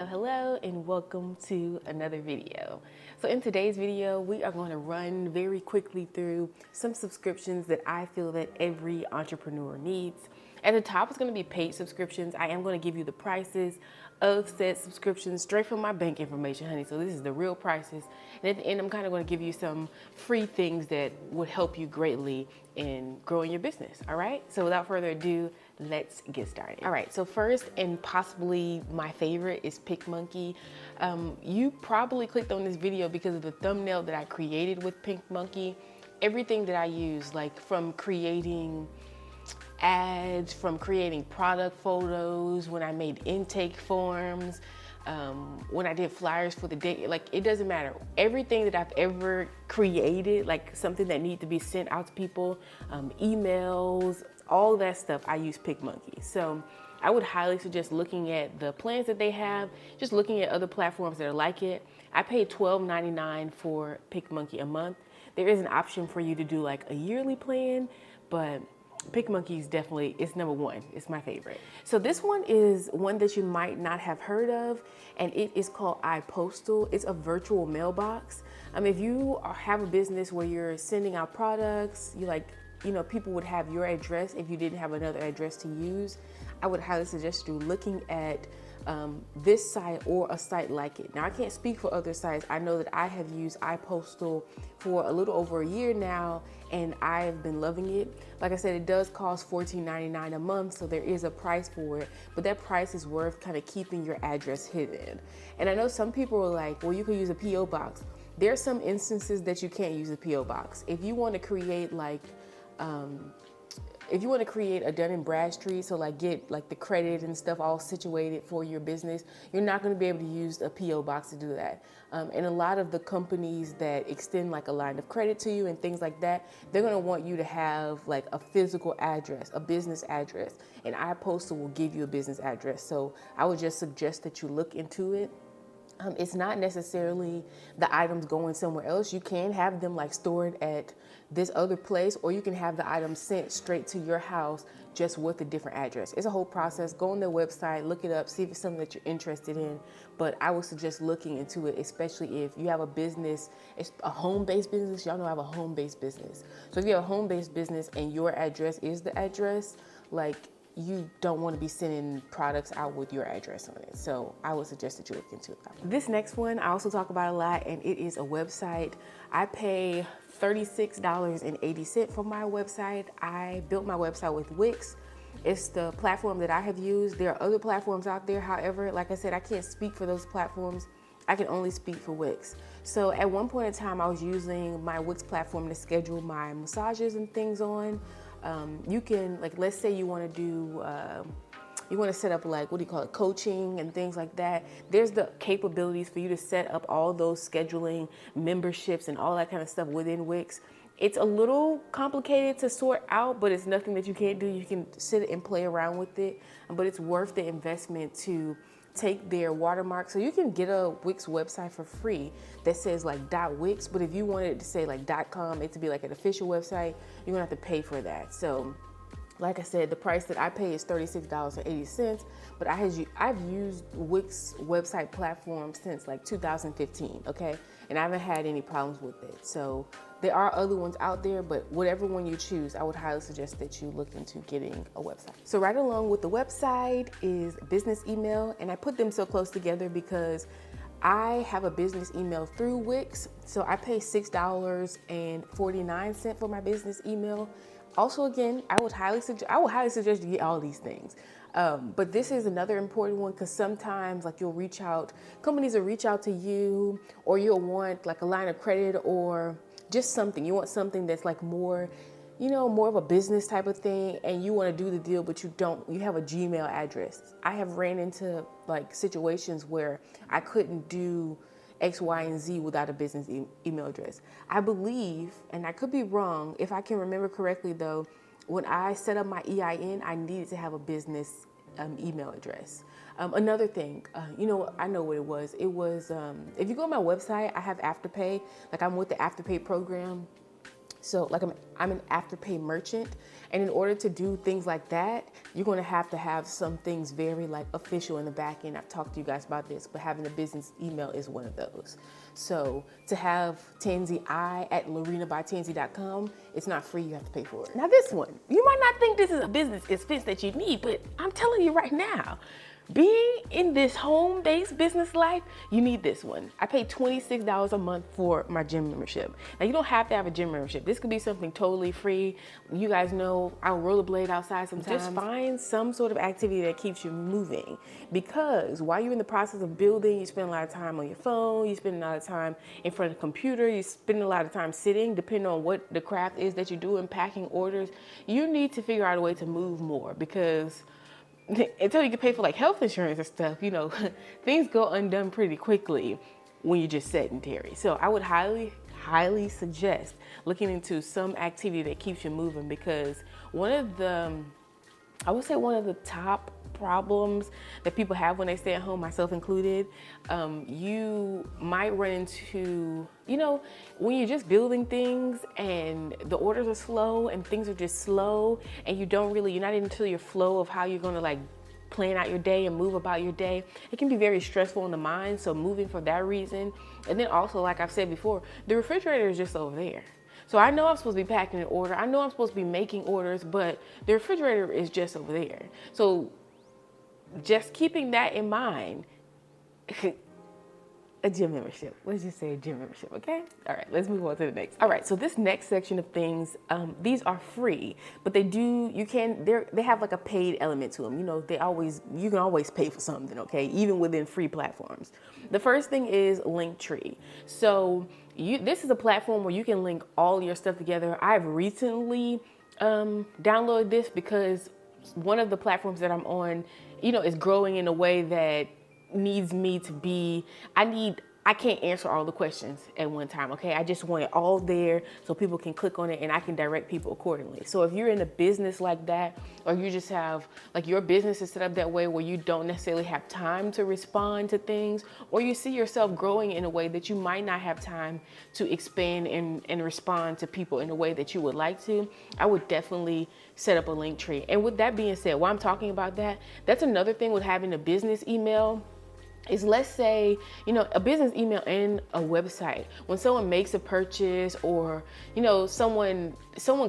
Hello, and welcome to another video. So in today's video, we are going to run very quickly through some subscriptions that I feel that every entrepreneur needs. At the top is going to be paid subscriptions. I am going to give you the prices of said subscriptions straight from my bank information, honey. So this is the real prices. And at the end, I'm kind of going to give you some free things that would help you greatly in growing your business. All right. So without further ado, let's get started. All right. So first, and possibly my favorite, is PicMonkey. You probably clicked on this video because of the thumbnail that I created with PicMonkey. Everything that I use, like from creating ads, from creating product photos, when I made intake forms, when I did flyers for the day, like it doesn't matter. Everything that I've ever created, like something that needs to be sent out to people, emails, all that stuff, I use PicMonkey. So I would highly suggest looking at the plans that they have, just looking at other platforms that are like it. I paid $12.99 for PicMonkey a month. There is an option for you to do like a yearly plan, but PicMonkey is definitely, it's number one. It's my favorite. So this one is one that you might not have heard of, and it is called IPostal. It's a virtual mailbox. If you have a business where you're sending out products, people would have your address if you didn't have another address to use. I would highly suggest you looking at this site or a site like it. Now, I can't speak for other sites. I know that I have used iPostal for a little over a year now, and I've been loving it. Like I said, it does cost $14.99 a month, so there is a price for it, but that price is worth kind of keeping your address hidden. And I know some people are like, well, you could use a P.O. box. There are some instances that you can't use a P.O. box. If you want to create a Dun & Bradstreet, so like get like the credit and stuff all situated for your business, you're not going to be able to use a P.O. box to do that. And a lot of the companies that extend like a line of credit to you and things like that, they're going to want you to have like a physical address, a business address, and iPostal will give you a business address. So I would just suggest that you look into it. It's not necessarily the items going somewhere else. You can have them like stored at this other place, or you can have the items sent straight to your house just with a different address. It's a whole process. Go on their website, look it up, see if it's something that you're interested in. But I would suggest looking into it, especially if you have a business, it's a home-based business. Y'all know I have a home-based business. So if you have a home-based business and your address is the address, like, you don't want to be sending products out with your address on it. So I would suggest that you look into it. This next one, I also talk about a lot, and it is a website. I pay $36.80 for my website. I built my website with Wix. It's the platform that I have used. There are other platforms out there. However, like I said, I can't speak for those platforms. I can only speak for Wix. So at one point in time, I was using my Wix platform to schedule my massages and things on. You can, like, let's say you want to do, you want to set up like, coaching and things like that. There's the capabilities for you to set up all those scheduling memberships and all that kind of stuff within Wix. It's a little complicated to sort out, but it's nothing that you can't do. You can sit and play around with it, but it's worth the investment to take their watermark. So you can get a Wix website for free that says like .wix, but if you wanted it to say like .com, it to be like an official website, you're gonna have to pay for that. So like I said, the price that I pay is $36.80, but I've used Wix website platform since like 2015, okay? And I haven't had any problems with it. So there are other ones out there, but whatever one you choose, I would highly suggest that you look into getting a website. So right along with the website is business email, and I put them so close together because I have a business email through Wix, so I pay $6.49 for my business email. Also, again, I would highly suggest you get all these things. But this is another important one because sometimes like companies will reach out to you, or you'll want like a line of credit or just something. You want something that's like more of a business type of thing, and you want to do the deal, but you have a Gmail address. I have ran into like situations where I couldn't do X, Y, and Z without a business email address. I believe, and I could be wrong, if I can remember correctly though, when I set up my EIN, I needed to have a business email address. Another thing, I know what it was. It was, if you go on my website, I have Afterpay, like I'm with the Afterpay program. So like I'm an Afterpay merchant, and in order to do things like that, you're going to have some things very like official in the back end. I've talked to you guys about this, but having a business email is one of those. So to have Tansy I at LarenaByTansy.com, it's not free, you have to pay for it. Now this one, you might not think this is a business expense that you need, but I'm telling you right now, being in this home-based business life, you need this one. I pay $26 a month for my gym membership. Now you don't have to have a gym membership. This could be something totally free. You guys know I'll rollerblade outside sometimes. Just find some sort of activity that keeps you moving, because while you're in the process of building, you spend a lot of time on your phone, you spend a lot of time in front of the computer, you spend a lot of time sitting, depending on what the craft is that you're doing, packing orders. You need to figure out a way to move more, because until you can pay for like health insurance and stuff, you know, things go undone pretty quickly when you're just sedentary. So I would highly suggest looking into some activity that keeps you moving, because I would say one of the top problems that people have when they stay at home, myself included, you might run into, you know, when you're just building things and the orders are slow and things are just slow, and you're not into your flow of how you're going to like plan out your day and move about your day. It can be very stressful in the mind. So moving for that reason. And then also, like I've said before, the refrigerator is just over there. So I know I'm supposed to be packing an order. I know I'm supposed to be making orders, but the refrigerator is just over there. So just keeping that in mind, a gym membership. Let's just say a gym membership, okay? All right, let's move on to the next. All right, so this next section of things, these are free, but they have like a paid element to them. You know, you can always pay for something, okay? Even within free platforms. The first thing is Linktree. So this is a platform where you can link all your stuff together. I've recently downloaded this because one of the platforms that I'm on, you know, is growing in a way that needs me to be, I can't answer all the questions at one time, okay? I just want it all there so people can click on it and I can direct people accordingly. So if you're in a business like that, or you just have, like your business is set up that way where you don't necessarily have time to respond to things, or you see yourself growing in a way that you might not have time to expand and respond to people in a way that you would like to, I would definitely set up a Linktree. And with that being said, while I'm talking about that, that's another thing with having a business email. Is, let's say, you know, a business email and a website. When someone makes a purchase, or, you know, someone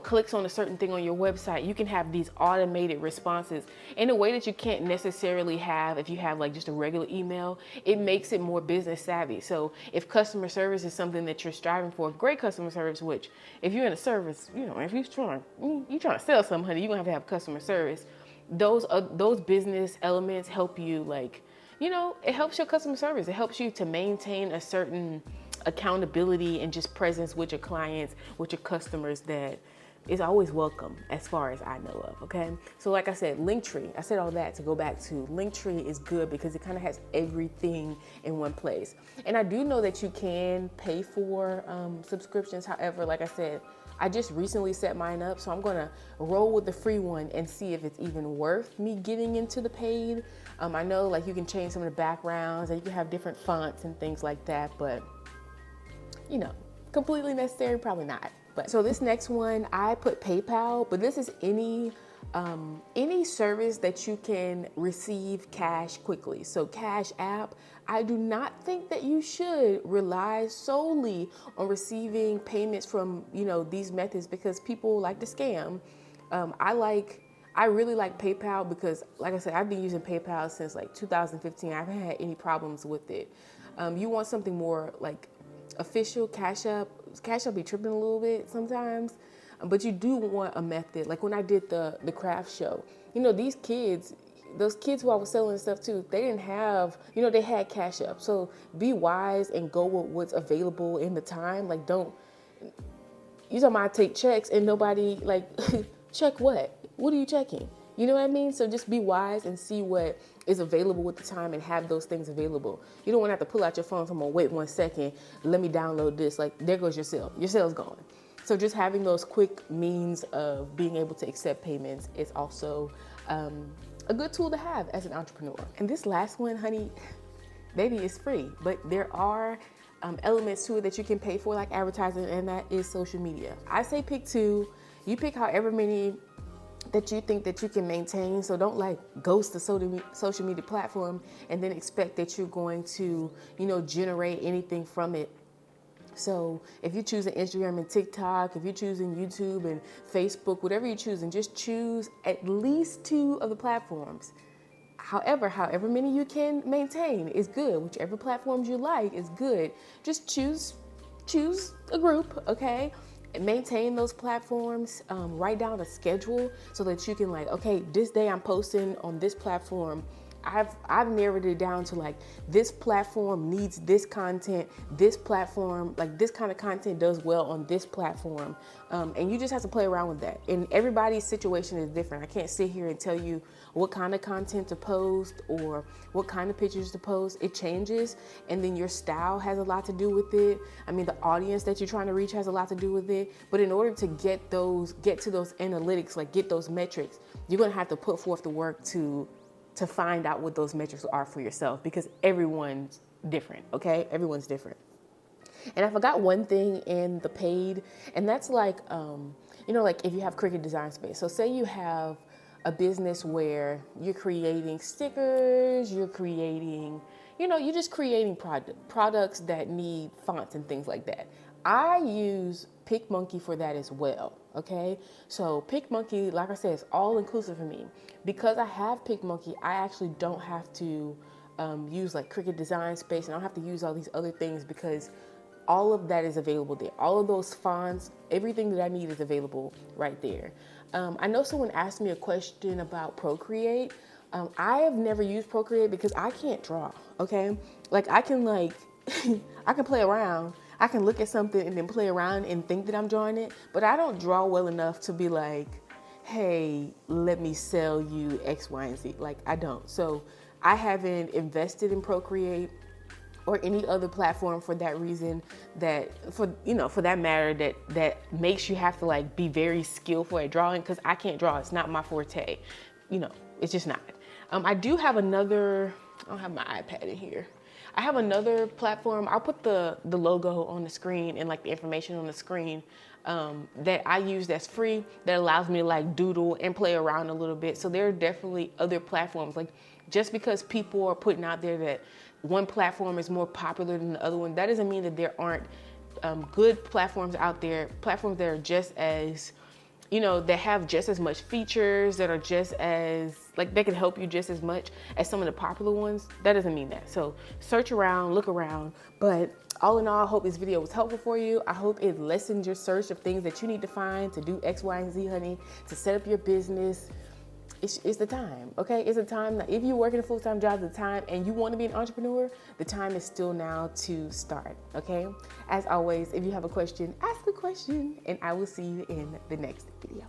clicks on a certain thing on your website, you can have these automated responses in a way that you can't necessarily have if you have like just a regular email. It makes it more business savvy. So if customer service is something that you're striving for, great customer service, which if you're in a service, you know, if you're trying to sell something, honey, you're gonna have customer service. Those business elements help you, like, you know, it helps your customer service. It helps you to maintain a certain accountability and just presence with your clients, with your customers, that is always welcome as far as I know of, okay? So like I said, Linktree, I said all that to go back to Linktree is good because it kind of has everything in one place. And I do know that you can pay for subscriptions. However, like I said, I just recently set mine up, so I'm gonna roll with the free one and see if it's even worth me getting into the paid. I know like you can change some of the backgrounds and you can have different fonts and things like that, but you know, completely necessary, probably not. But so this next one, I put PayPal, but this is any service that you can receive cash quickly. So Cash App, I do not think that you should rely solely on receiving payments from, you know, these methods, because people like to scam. I really like PayPal because, like I said, I've been using PayPal since like 2015. I haven't had any problems with it. You want something more like official. Cash App be tripping a little bit sometimes, but you do want a method. Like when I did the craft show, you know, those kids who I was selling stuff to, they didn't have, you know, they had Cash App. So be wise and go with what's available in the time. Like, you talking about I take checks and nobody, like, check what? What are you checking? You know what I mean? So just be wise and see what is available with the time and have those things available. You don't want to have to pull out your phone. So I'm gonna wait 1 second. Let me download this. Like, there goes your sale. Your sale's gone. So just having those quick means of being able to accept payments is also a good tool to have as an entrepreneur. And this last one, honey, baby, is free. But there are elements to it that you can pay for, like advertising, and that is social media. I say pick 2. You pick however many that you think that you can maintain. So don't like ghost the social media platform and then expect that you're going to, generate anything from it. So if you're choosing Instagram and TikTok, if you're choosing YouTube and Facebook, whatever you're choosing, just choose at least 2 of the platforms. However many you can maintain is good. Whichever platforms you like is good. Just choose a group, okay? And maintain those platforms. Write down a schedule so that you can okay, this day I'm posting on this platform. I've narrowed it down to like, this platform needs this content, this platform, like this kind of content does well on this platform. And you just have to play around with that. And everybody's situation is different. I can't sit here and tell you what kind of content to post or what kind of pictures to post. It changes. And then your style has a lot to do with it. I mean, the audience that you're trying to reach has a lot to do with it. But in order to get to those analytics, like get those metrics, you're going to have to put forth the work to find out what those metrics are for yourself, because everyone's different, okay? Everyone's different. And I forgot one thing in the paid, and that's like, like if you have Cricut Design Space. So say you have a business where you're creating stickers, you're creating, you're just creating products that need fonts and things like that. I use PicMonkey for that as well, okay? So PicMonkey, like I said, is all inclusive for me. Because I have PicMonkey, I actually don't have to use like Cricut Design Space, and I don't have to use all these other things because all of that is available there. All of those fonts, everything that I need is available right there. I know someone asked me a question about Procreate. I have never used Procreate because I can't draw, okay? Like I can I can play around. I can look at something and then play around and think that I'm drawing it, but I don't draw well enough to be like, hey, let me sell you X, Y, and Z. Like I don't. So I haven't invested in Procreate or any other platform for that reason, for that matter, that makes you have to like be very skillful at drawing, because I can't draw. It's not my forte. It's just not. I do have another, I don't have my iPad in here. I have another platform. I'll put the logo on the screen and like the information on the screen that I use that's free, that allows me to like doodle and play around a little bit. So there are definitely other platforms. Like just because people are putting out there that one platform is more popular than the other one, that doesn't mean that there aren't good platforms out there, platforms that are just as, that have just as much features, that are just as, like they can help you just as much as some of the popular ones. That doesn't mean that. So search around, look around. But all in all, I hope this video was helpful for you. I hope it lessens your search of things that you need to find to do X, Y, and Z, honey, to set up your business. It's the time, okay? It's the time that if you're working a full-time job at the time and you want to be an entrepreneur, the time is still now to start, okay? As always, if you have a question, ask a question, and I will see you in the next video.